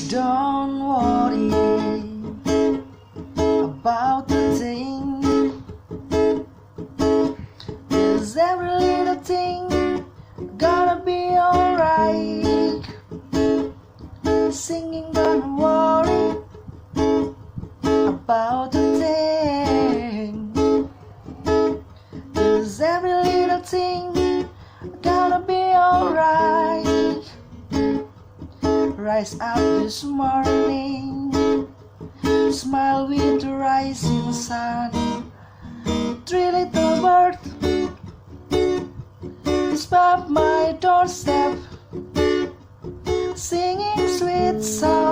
Don't worry about the thing, 'cause every little thing gonna be alright. Singing, don't worry about the thing, 'cause every little thing gonna be alright. Rise up this morning, smile with the rising sun. Three little birds is by my doorstep, singing sweet songs.